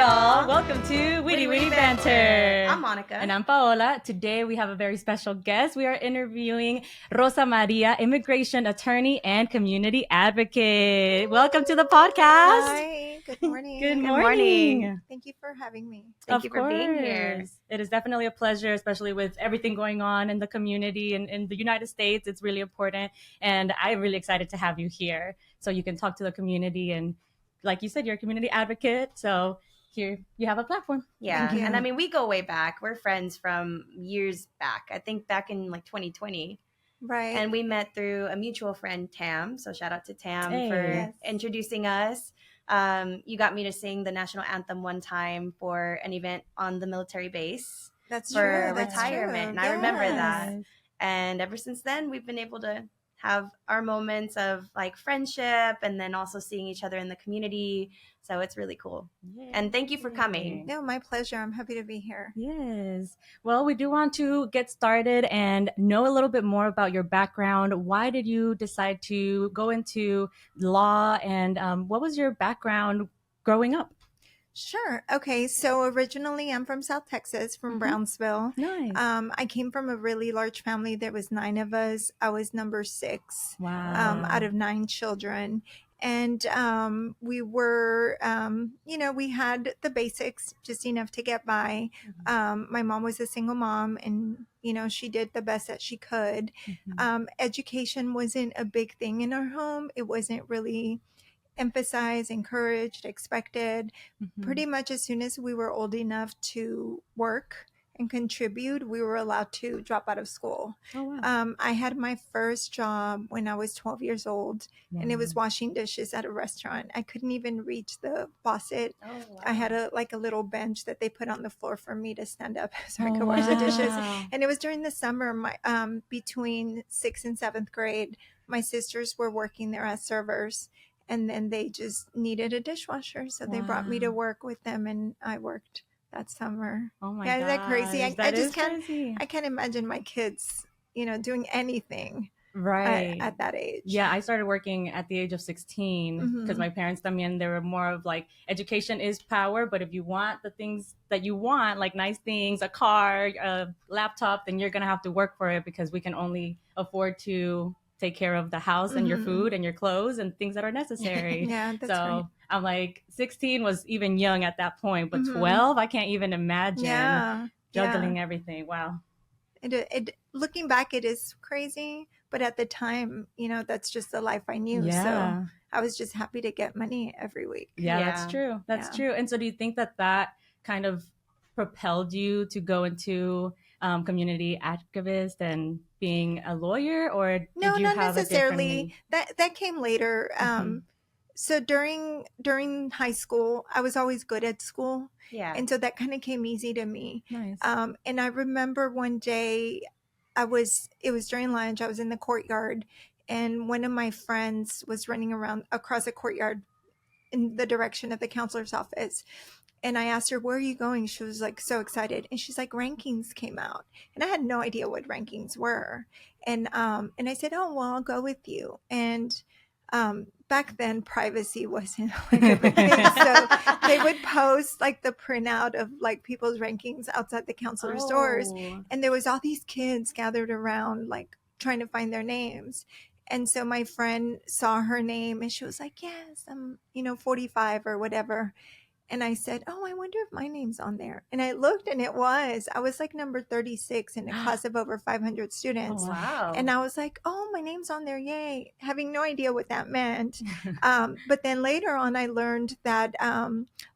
y'all. Welcome to Witty Witty Banter. I'm Monica. And I'm Paola. Today we have a very special guest. We are interviewing Rosa Maria, immigration attorney and community advocate. Welcome to the podcast. Hi, good morning. Good morning. Thank you for having me. Thank you for being here. It is definitely a pleasure, especially with everything going on in the community and in the United States. It's really important. And I'm really excited to have you here so you can talk to the community. And like you said, you're a community advocate. So here you have a platform. Yeah. And I mean, we go way back. We're friends from years back. I think back in like 2020. Right. And we met through a mutual friend, Tam. So shout out to Tam for introducing us. You got me to sing the national anthem one time for an event on the military base. That's for true. retirement. And I remember that. And ever since then, we've been able to have our moments of like friendship and then also seeing each other in the community. So it's really cool. Yeah. And thank you for coming. No, my pleasure. I'm happy to be here. Yes. Well, we do want to get started and know a little bit more about your background. Why did you decide to go into law, and what was your background growing up? Sure. Okay. So originally I'm from South Texas, from Brownsville. Nice. I came from a really large family. There was 9 of us. I was number 6 out of 9 children. And we were, we had the basics, just enough to get by. My mom was a single mom, and, she did the best that she could. Education wasn't a big thing in our home. It wasn't really emphasized, encouraged, expected. Pretty much as soon as we were old enough to work and contribute, we were allowed to drop out of school. I had my first job when I was 12 years old, and it was washing dishes at a restaurant. I couldn't even reach the faucet. I had a little bench that they put on the floor for me to stand up so I could wash the dishes. And it was during the summer, between 6th and 7th grade. My sisters were working there as servers, and then they just needed a dishwasher, so they brought me to work with them, and I worked that summer. Oh my God. Isn't that crazy? I just crazy. I can't imagine my kids, doing anything at that age. Yeah, I started working at the age of 16 because my parents, they were more of like, education is power, but if you want the things that you want, like nice things, a car, a laptop, then you're going to have to work for it, because we can only afford to take care of the house and your food and your clothes and things that are necessary. That's so right. I'm like, 16 was even young at that point, but 12, I can't even imagine juggling everything. Wow. It looking back, it is crazy, but at the time, that's just the life I knew. Yeah. So I was just happy to get money every week. Yeah. That's true. That's true. And so do you think that kind of propelled you to go into community activist and being a lawyer, or did no, you not have necessarily. That came later. So during high school, I was always good at school, and so that kind of came easy to me. Nice. And I remember one day, it was during lunch. I was in the courtyard, and one of my friends was running around across the courtyard in the direction of the counselor's office. And I asked her, "Where are you going?" She was like so excited. And she's like, "Rankings came out." And I had no idea what rankings were. And I said, "Oh, well, I'll go with you." And back then, privacy wasn't like a big thing. So they would post like the printout of like people's rankings outside the counselor's doors. And there was all these kids gathered around, like trying to find their names. And so my friend saw her name, and she was like, "Yes, I'm, 45 or whatever." And I said, "Oh, I wonder if my name's on there." And I looked, and it was. I was like number 36 in a class of over 500 students. Oh, wow. And I was like, "Oh, my name's on there. Yay." Having no idea what that meant. But then later on, I learned that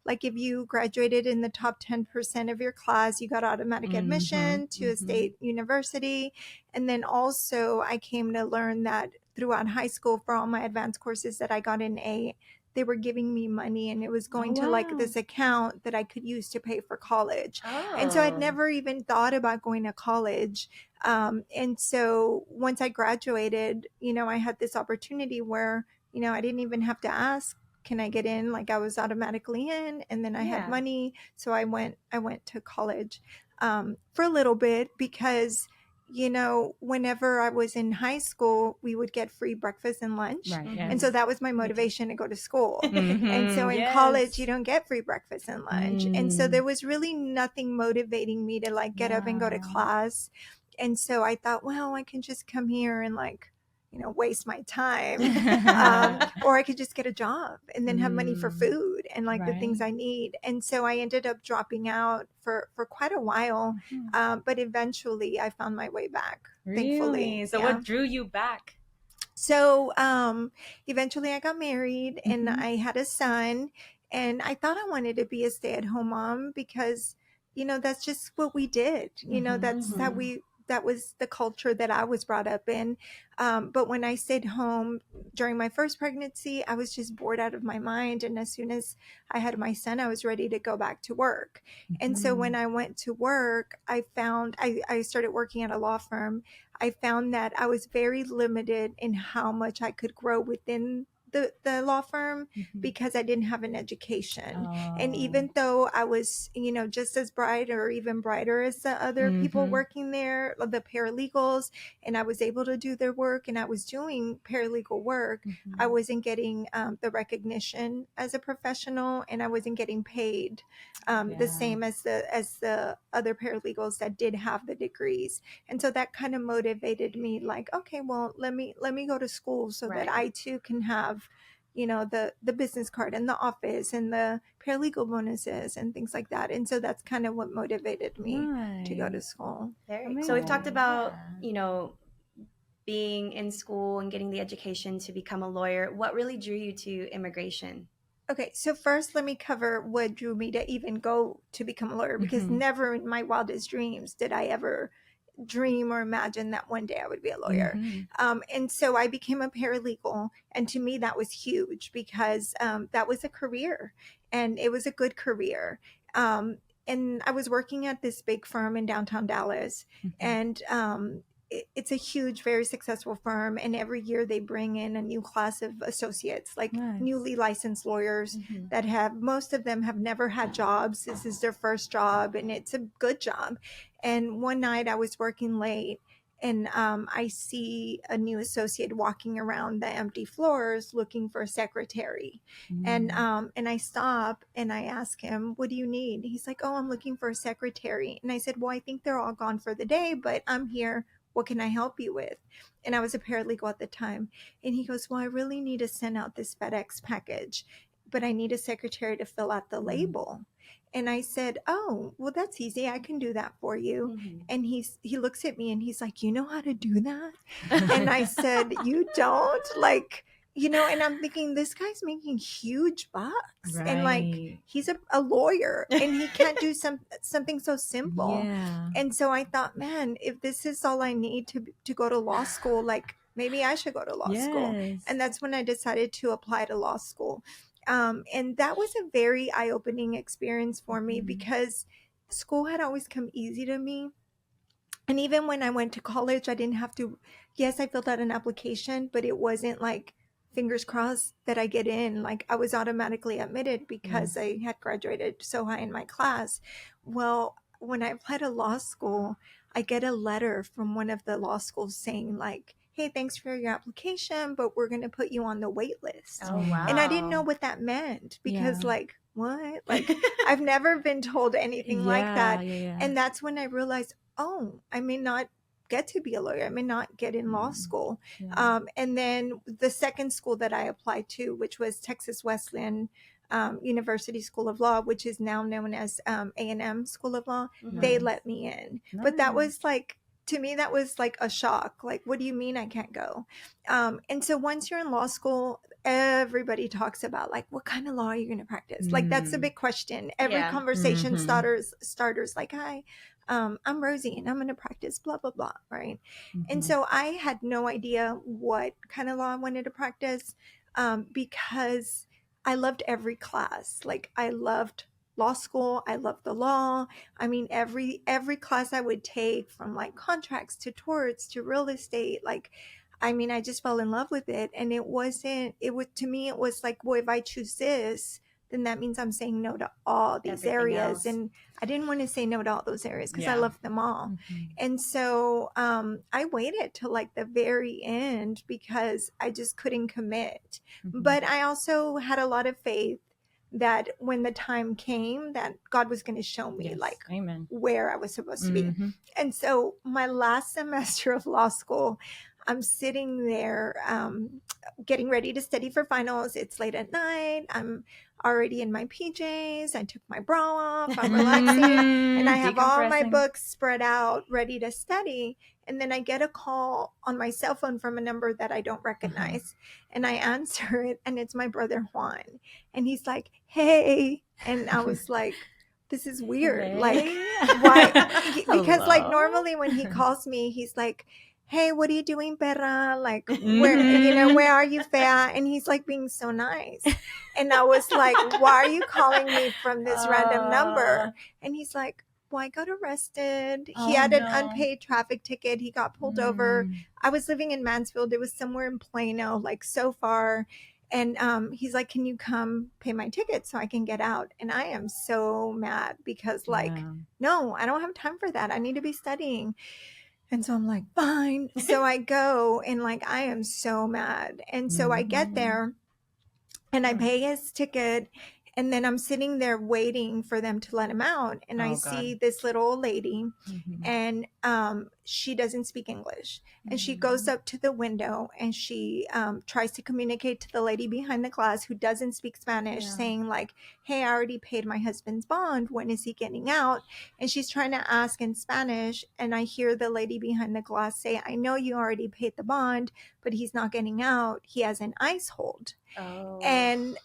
like if you graduated in the top 10% of your class, you got automatic admission to a state university. And then also I came to learn that throughout high school, for all my advanced courses that I got an A, they were giving me money, and it was going to like this account that I could use to pay for college. And so I'd never even thought about going to college. And so once I graduated, I had this opportunity where, I didn't even have to ask, "Can I get in?" Like I was automatically in, and then I had money. So I went to college for a little bit because, whenever I was in high school, we would get free breakfast and lunch. Right. Yes. And so that was my motivation to go to school. And so in college, you don't get free breakfast and lunch. And so there was really nothing motivating me to like get up and go to class. And so I thought, well, I can just come here and like, waste my time. Or I could just get a job and then have money for food and like the things I need. And so I ended up dropping out for quite a while. But eventually I found my way back, thankfully. So what drew you back? So eventually I got married and I had a son, and I thought I wanted to be a stay-at-home mom because, that's just what we did. That was the culture that I was brought up in. But when I stayed home during my first pregnancy, I was just bored out of my mind. And as soon as I had my son, I was ready to go back to work. And so when I went to work, I found I started working at a law firm. I found that I was very limited in how much I could grow within the law firm because I didn't have an education. And even though I was, just as bright or even brighter as the other people working there, the paralegals, and I was able to do their work and I was doing paralegal work, I wasn't getting the recognition as a professional, and I wasn't getting paid the same as the other paralegals that did have the degrees. And so that kind of motivated me, like, okay, well, let me go to school so that I too can have the business card and the office and the paralegal bonuses and things like that. And so that's kind of what motivated me to go to school. So we've talked about being in school and getting the education to become a lawyer. What really drew you to immigration? Okay, so first let me cover what drew me to even go to become a lawyer, because never in my wildest dreams did I ever dream or imagine that one day I would be a lawyer. And so I became a paralegal, and to me that was huge because that was a career, and it was a good career. And I was working at this big firm in downtown Dallas, and it's a huge, very successful firm, and every year they bring in a new class of associates, like newly licensed lawyers that most of them have never had jobs. This is their first job, and it's a good job. And one night I was working late, and I see a new associate walking around the empty floors looking for a secretary. And I stop and I ask him, what do you need? He's like, oh, I'm looking for a secretary. And I said, well, I think they're all gone for the day, but I'm here. What can I help you with? And I was a paralegal at the time. And he goes, well, I really need to send out this FedEx package, but I need a secretary to fill out the label. And I said, oh, well, that's easy. I can do that for you. And he looks at me and he's like, you know how to do that? And I said, you don't? Like, and I'm thinking, this guy's making huge bucks. And like, he's a lawyer and he can't do something so simple. And so I thought, man, if this is all I need to go to law school, like maybe I should go to law school. And that's when I decided to apply to law school. And that was a very eye-opening experience for me because school had always come easy to me. And even when I went to college, I didn't have to, yes, I filled out an application, but it wasn't like fingers crossed that I get in. Like I was automatically admitted because I had graduated so high in my class. Well, when I applied to law school, I get a letter from one of the law schools saying like, hey, thanks for your application, but we're going to put you on the wait list. Oh, wow. And I didn't know what that meant because like, what? Like I've never been told anything like that. And that's when I realized, oh, I may not get to be a lawyer. I may not get in law school. And then the second school that I applied to, which was Texas Wesleyan University School of Law, which is now known as A&M School of Law, they let me in. But that was like, to me, that was like a shock. Like, what do you mean I can't go? And so once you're in law school, everybody talks about like, what kind of law are you going to practice? Like, that's a big question. Every conversation starters like, hi, I'm Rosie and I'm going to practice blah, blah, blah. Right. And so I had no idea what kind of law I wanted to practice because I loved every class. Like I loved law school. I loved the law. I mean, every class I would take, from like contracts to torts to real estate, like, I mean, I just fell in love with it. And to me, it was like, well, if I choose this, then that means I'm saying no to all these areas. And I didn't want to say no to all those areas because I love them all. And so I waited till like the very end because I just couldn't commit. But I also had a lot of faith that when the time came that God was going to show me like Amen. where I was supposed to be. And so my last semester of law school, I'm sitting there getting ready to study for finals. It's late at night. I'm already in my PJs. I took my bra off. I'm relaxing. And I have all my books spread out, ready to study. And then I get a call on my cell phone from a number that I don't recognize. And I answer it, and it's my brother Juan. And he's like, hey. And I was like, this is weird. Like, why? Because like normally when he calls me, he's like, hey, what are you doing, perra? Like, where are you, fea? And he's like being so nice. And I was like, why are you calling me from this random number? And he's like, well, I got arrested. He had an unpaid traffic ticket. He got pulled over. I was living in Mansfield. It was somewhere in Plano, like so far. And he's like, can you come pay my ticket so I can get out? And I am so mad because like, no, I don't have time for that. I need to be studying. And so I'm like, fine. So I go and like, I am so mad. And so I get there and I pay his ticket. And then I'm sitting there waiting for them to let him out. And I see this little old lady and she doesn't speak English. And she goes up to the window and she tries to communicate to the lady behind the glass who doesn't speak Spanish, saying like, hey, I already paid my husband's bond. When is he getting out? And she's trying to ask in Spanish. And I hear the lady behind the glass say, I know you already paid the bond, but he's not getting out. He has an ICE hold. And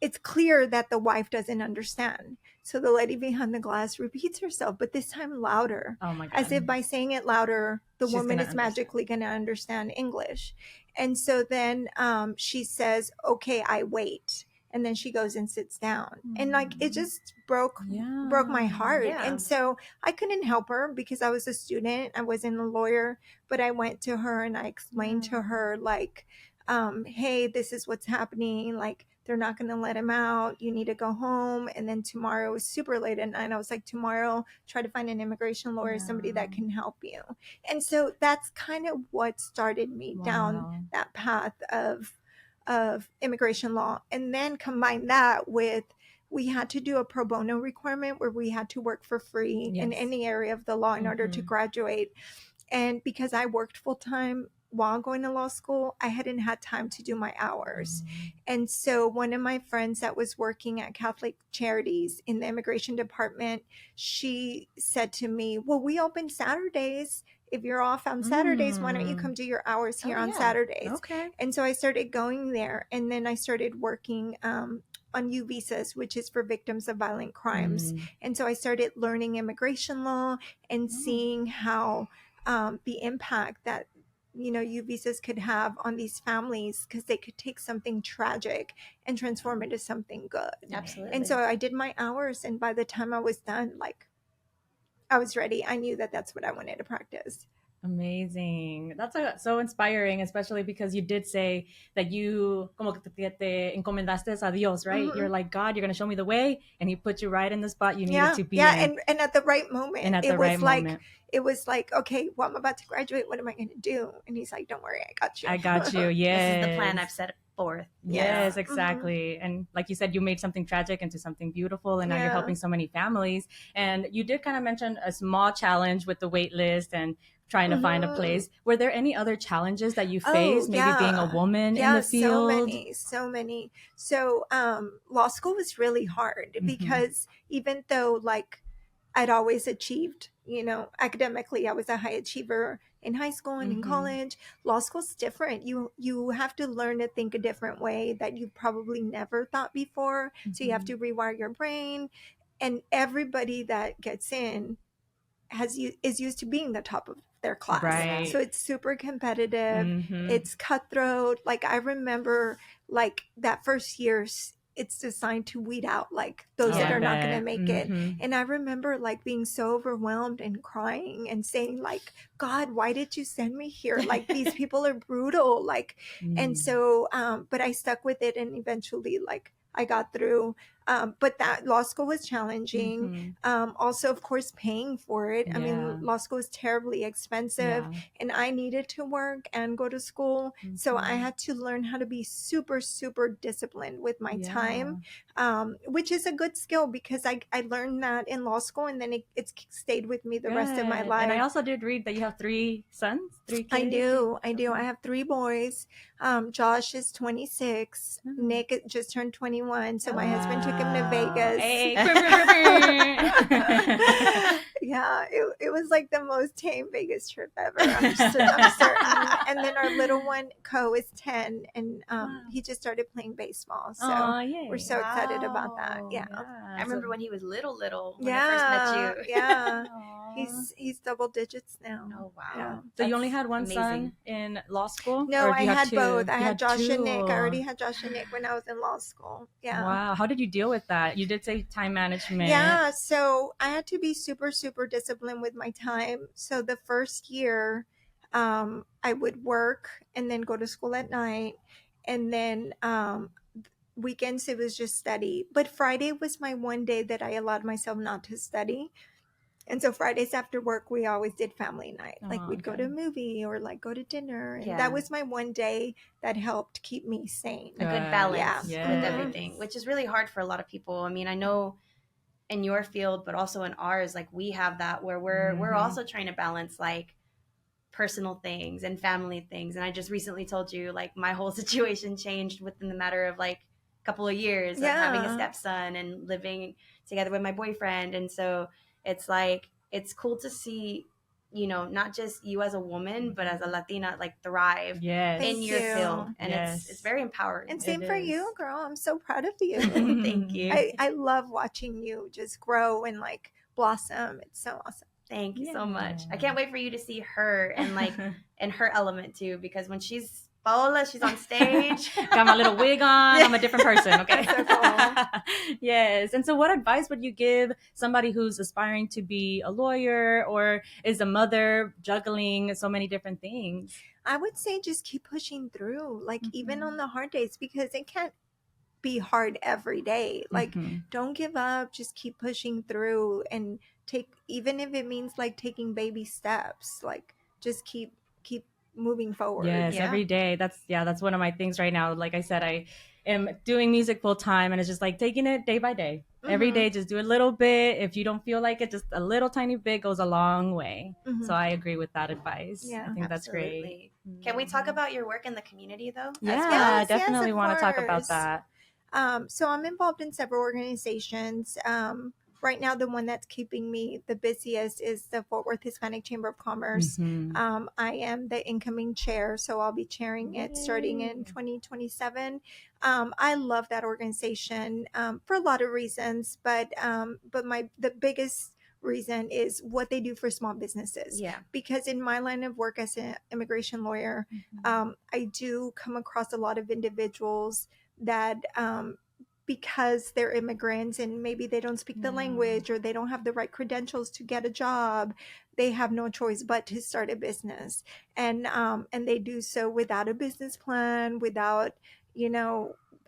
it's clear that the wife doesn't understand. So the lady behind the glass repeats herself, but this time louder. Oh my God. As if by saying it louder, the woman is magically going to understand English. And so then she says, okay, I wait. And then she goes and sits down. And like, it just broke my heart. And so I couldn't help her because I was a student. I wasn't a lawyer, but I went to her and I explained to her like, hey, this is what's happening. Like, they're not going to let him out. You need to go home. And then tomorrow, it was super late at night. I was like, tomorrow, try to find an immigration lawyer, somebody that can help you. And so that's kind of what started me down that path of immigration law. And then combine that with, we had to do a pro bono requirement where we had to work for free in any area of the law in order to graduate. And because I worked full time while going to law school, I hadn't had time to do my hours. And so one of my friends that was working at Catholic Charities in the immigration department, she said to me, well, we open Saturdays. If you're off on Saturdays, why don't you come do your hours here on Saturdays? Okay. And so I started going there, and then I started working on U visas, which is for victims of violent crimes. And so I started learning immigration law and seeing how the impact that U visas could have on these families, because they could take something tragic and transform it into something good. Absolutely. And so I did my hours, and by the time I was done, like, I was ready. I knew that that's what I wanted to practice. Amazing. That's so inspiring, especially because you did say that you como que te encomendaste a Dios, right? You're like, God, you're going to show me the way. And he put you right in the spot you needed to be in. And at the right moment. And at the right moment. It was like, okay, well, I'm about to graduate. What am I going to do? And he's like, don't worry, I got you. I got you. Yes. This is the plan I've set forth. Yes, exactly. And like you said, you made something tragic into something beautiful, and now you're helping so many families. And you did kind of mention a small challenge with the wait list and trying to find a place. Were there any other challenges that you faced, maybe being a woman in the field? So many. So law school was really hard because even though like I'd always achieved, academically, I was a high achiever in high school and in college. Law school's different. You have to learn to think a different way that you probably never thought before. So you have to rewire your brain. And everybody that gets in is used to being the top of their class. Right. So it's super competitive. It's cutthroat. Like I remember like that first year, it's designed to weed out like those that are not going to make it. And I remember like being so overwhelmed and crying and saying like, God, why did you send me here? Like these people are brutal. Like, and so, but I stuck with it, and eventually like I got through. But that law school was challenging. Also, of course, paying for it. I mean, law school is terribly expensive, and I needed to work and go to school. So I had to learn how to be super, super disciplined with my time, which is a good skill because I learned that in law school, and then it's stayed with me the rest of my life. And I also did read that you have 3 sons, 3 kids. I do. I have 3 boys. Josh is 26. Nick just turned 21. So my husband took him to Vegas. Hey. Yeah, it was like the most tame Vegas trip ever. I'm certain. And then our little one, Co, is 10, and he just started playing baseball. So we're so excited about that. Yeah. I remember when he was little when I first met you. Yeah. He's double digits now. Oh wow! Yeah. So you only had one son in law school? No, I had 2? both. I had Josh and Nick. I already had Josh and Nick when I was in law school. Yeah. Wow. How did you deal with that? You did say time management. Yeah. So I had to be super, super disciplined with my time. So the first year, I would work and then go to school at night, and then weekends it was just study. But Friday was my one day that I allowed myself not to study. And so Fridays after work, we always did family night. Like we'd go to a movie or like go to dinner. And that was my one day that helped keep me sane. A good balance with everything, which is really hard for a lot of people. I mean, I know in your field, but also in ours, like we have that where we're also trying to balance like personal things and family things. And I just recently told you like my whole situation changed within the matter of like a couple of years of having a stepson and living together with my boyfriend. And so it's like, it's cool to see, you know, not just you as a woman, but as a Latina, like thrive in your field. And it's very empowering. And same for you, girl. I'm so proud of you. Thank you. I love watching you just grow and like blossom. It's so awesome. Thank you so much. I can't wait for you to see her and like in her element too, because when she's Paola, she's on stage. Got my little wig on. I'm a different person. Okay. So cool. Yes. And so what advice would you give somebody who's aspiring to be a lawyer or is a mother juggling so many different things? I would say just keep pushing through, like even on the hard days, because it can't be hard every day. Like don't give up, just keep pushing through and take, even if it means like taking baby steps, like just keep moving forward. Yes, every day. That's one of my things right now. Like I said, I am doing music full time and it's just like taking it day by day. Every day, just do a little bit. If you don't feel like it, just a little tiny bit goes a long way. So I agree with that advice. Yeah, I think that's great. Can we talk about your work in the community though? Yeah, definitely want to talk about that. So I'm involved in several organizations. Right now, the one that's keeping me the busiest is the Fort Worth Hispanic Chamber of Commerce. I am the incoming chair, so I'll be chairing it starting in 2027. I love that organization for a lot of reasons, but the biggest reason is what they do for small businesses. Yeah. Because in my line of work as an immigration lawyer, I do come across a lot of individuals that because they're immigrants and maybe they don't speak the language or they don't have the right credentials to get a job, they have no choice but to start a business. And they do so without a business plan, without,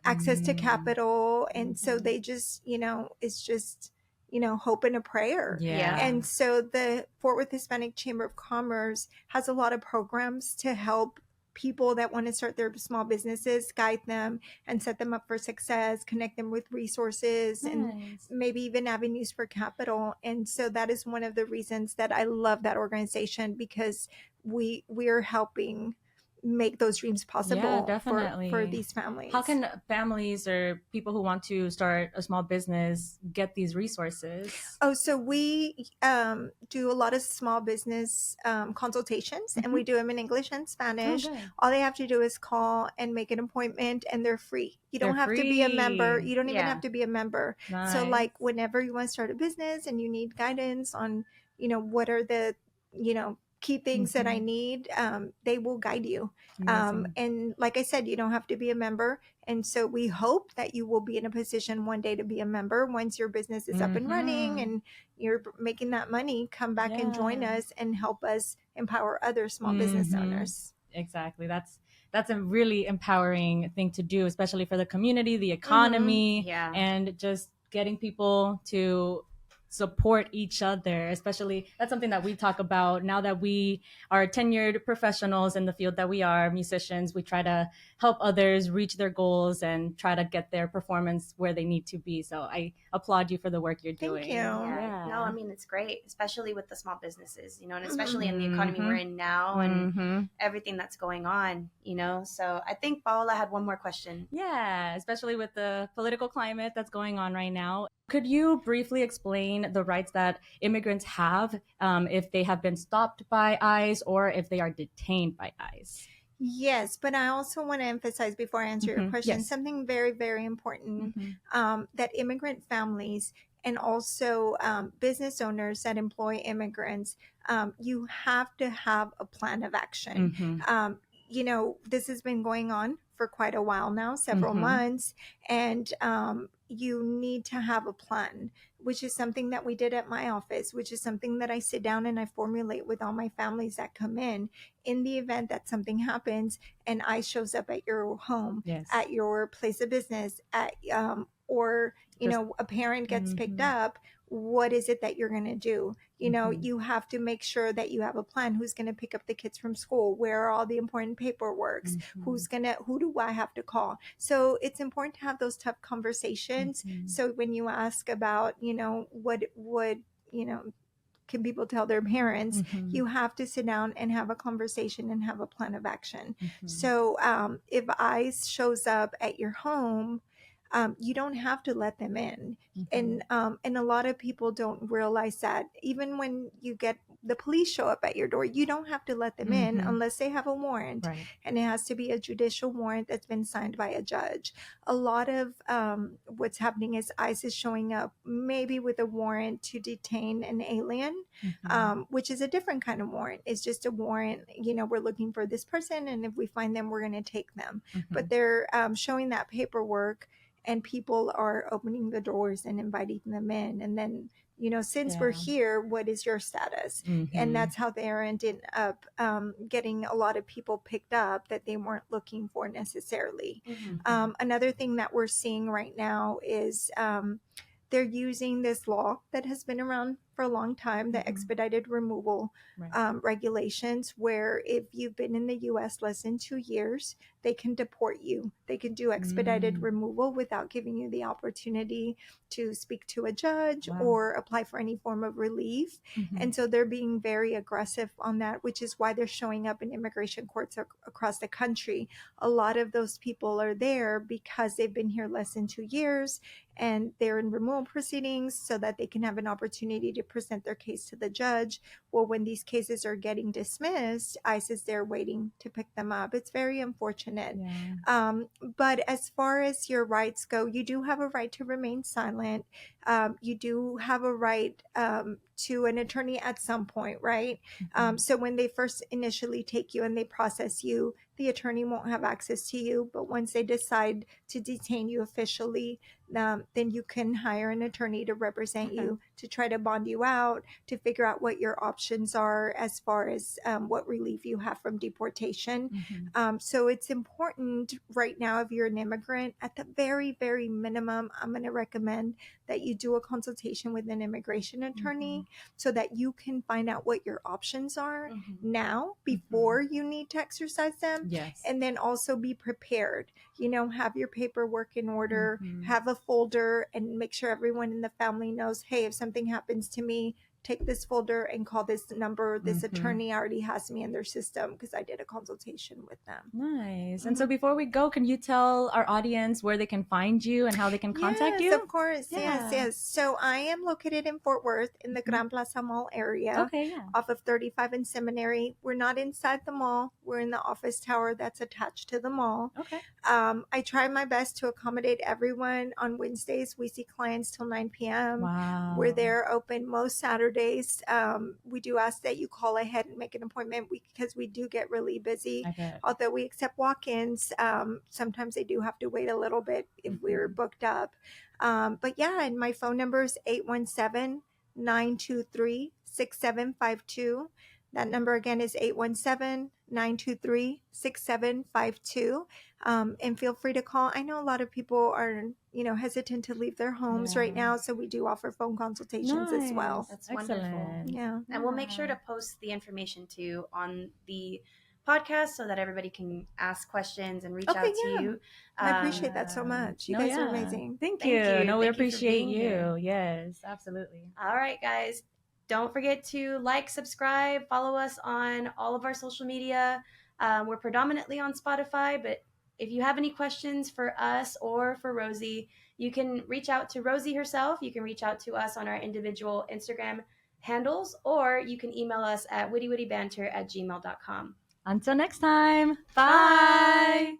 access to capital. And so they just, it's just, hope and a prayer. Yeah. And so the Fort Worth Hispanic Chamber of Commerce has a lot of programs to help people that want to start their small businesses, guide them and set them up for success, connect them with resources and maybe even avenues for capital. And so that is one of the reasons that I love that organization, because we are helping make those dreams possible for these families. How can families or people who want to start a small business get these resources? So we do a lot of small business consultations, and we do them in English and Spanish. All they have to do is call and make an appointment, and they're free. You don't have to be a member. You don't even have to be a member. Nice. So like whenever you want to start a business and you need guidance on, what are the, key things that I need, they will guide you. And like I said, you don't have to be a member. And so we hope that you will be in a position one day to be a member once your business is up and running and you're making that money. Come back and join us and help us empower other small business owners. Exactly. That's a really empowering thing to do, especially for the community, the economy, Yeah. and just getting people to support each other. Especially that's something that we talk about now that we are tenured professionals in the field that we are, musicians. We try to help others reach their goals and try to get their performance where they need to be. So I applaud you for the work you're doing. Thank you. Yeah. No, I mean, it's great, especially with the small businesses, you know, and especially in the economy we're in now and everything that's going on, you know. So I think Paola had one more question. Yeah, especially with the political climate that's going on right now. Could you briefly explain the rights that immigrants have if they have been stopped by ICE or if they are detained by ICE? Yes, but I also want to emphasize before I answer your question, something very, very important, that immigrant families and also business owners that employ immigrants, you have to have a plan of action. You know, this has been going on for quite a while now, several months, and you need to have a plan, which is something that we did at my office, which is something that I sit down and I formulate with all my families that come in the event that something happens and ICE shows up at your home, at your place of business, at or you know, a parent gets picked up. What is it that you're going to do? You know, you have to make sure that you have a plan. Who's going to pick up the kids from school? Where are all the important paperworks? Who do I have to call? So it's important to have those tough conversations. So when you ask about, you know, what you know, can people tell their parents, you have to sit down and have a conversation and have a plan of action. So if ICE shows up at your home, you don't have to let them in. And a lot of people don't realize that even when you get the police show up at your door, you don't have to let them in unless they have a warrant. And it has to be a judicial warrant that's been signed by a judge. A lot of what's happening is ICE is showing up maybe with a warrant to detain an alien, which is a different kind of warrant. It's just a warrant, you know, we're looking for this person, and if we find them, we're going to take them. But they're showing that paperwork, and people are opening the doors and inviting them in. And then, you know, since we're here, what is your status? And that's how they're ended up getting a lot of people picked up that they weren't looking for necessarily. Another thing that we're seeing right now is they're using this law that has been around for a long time, the expedited removal regulations, where if you've been in the U.S. less than 2 years, they can deport you. They can do expedited removal without giving you the opportunity to speak to a judge or apply for any form of relief. And so they're being very aggressive on that, which is why they're showing up in immigration courts across the country. A lot of those people are there because they've been here less than 2 years, and they're in removal proceedings so that they can have an opportunity to present their case to the judge. Well, when these cases are getting dismissed, ICE is there waiting to pick them up. It's very unfortunate. But as far as your rights go, you do have a right to remain silent. You do have a right to an attorney at some point, right? So when they first initially take you and they process you, the attorney won't have access to you. But once they decide to detain you officially, then you can hire an attorney to represent you, to try to bond you out, to figure out what your options are as far as what relief you have from deportation. So it's important right now, if you're an immigrant, at the very, very minimum, I'm going to recommend that you do a consultation with an immigration attorney so that you can find out what your options are now before you need to exercise them. And then also be prepared, you know, have your paperwork in order, have a folder, and make sure everyone in the family knows, hey, if something happens to me, take this folder and call this number. This attorney already has me in their system because I did a consultation with them. Nice. And so before we go, can you tell our audience where they can find you and how they can contact you? Yes, of course. Yes. So I am located in Fort Worth in the Grand Plaza Mall area, off of 35 and Seminary. We're not inside the mall. We're in the office tower that's attached to the mall. I try my best to accommodate everyone. On Wednesdays, we see clients till 9 p.m. We're there open most Saturdays. We do ask that you call ahead and make an appointment because we do get really busy. Although we accept walk-ins, sometimes they do have to wait a little bit if we're booked up. But yeah, and my phone number is 817-923-6752. That number again is 817-923-6752. And feel free to call. I know a lot of people are, hesitant to leave their homes right now. So we do offer phone consultations as well. That's wonderful. Yeah. And we'll make sure to post the information too on the podcast so that everybody can ask questions and reach out to you. I appreciate that so much. You guys are amazing. Thank you. No, we appreciate you. Yes, absolutely. All right, guys. Don't forget to like, subscribe, follow us on all of our social media. We're predominantly on Spotify, but if you have any questions for us or for Rosie, you can reach out to Rosie herself. You can reach out to us on our individual Instagram handles, or you can email us at witty@gmail.com. Until next time. Bye.